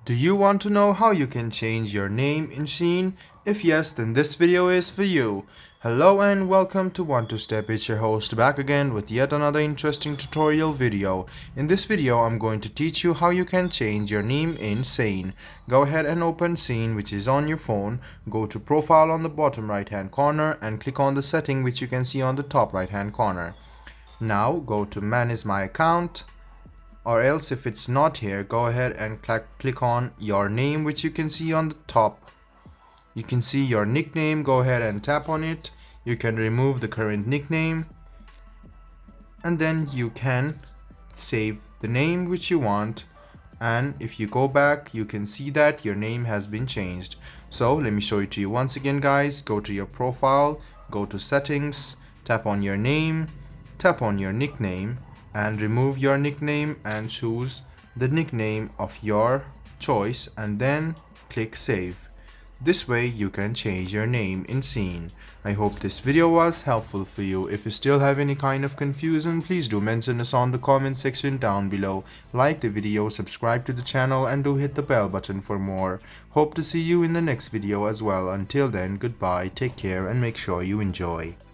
Do you want to know how you can change your name in Shein? If yes, then this video is for you. Hello and welcome to One Two Step. It's your host back again with yet another interesting tutorial video. In this video, I'm going to teach you how you can change your name in Shein. Go ahead and open Shein, which is on your phone. Go to Profile on the bottom right hand corner and click on the setting which you can see on the top right hand corner. Now go to Manage My Account. Or else if it's not here, go ahead and click on your name, which you can see on the top. You can see your nickname. Go ahead and tap on it. You can remove the current nickname and then you can save the name which you want, and if you go back you can see that your name has been changed. So let me show it to you once again, guys. Go to your profile, go to settings, tap on your name, tap on your nickname and remove your nickname and choose the nickname of your choice and then click save. This way you can change your name in Shein. I hope this video was helpful for you. If you still have any kind of confusion, please do mention us on the comment section down below. Like the video, subscribe to the channel and do hit the bell button for more. Hope to see you in the next video as well. Until then, goodbye, take care and make sure you enjoy.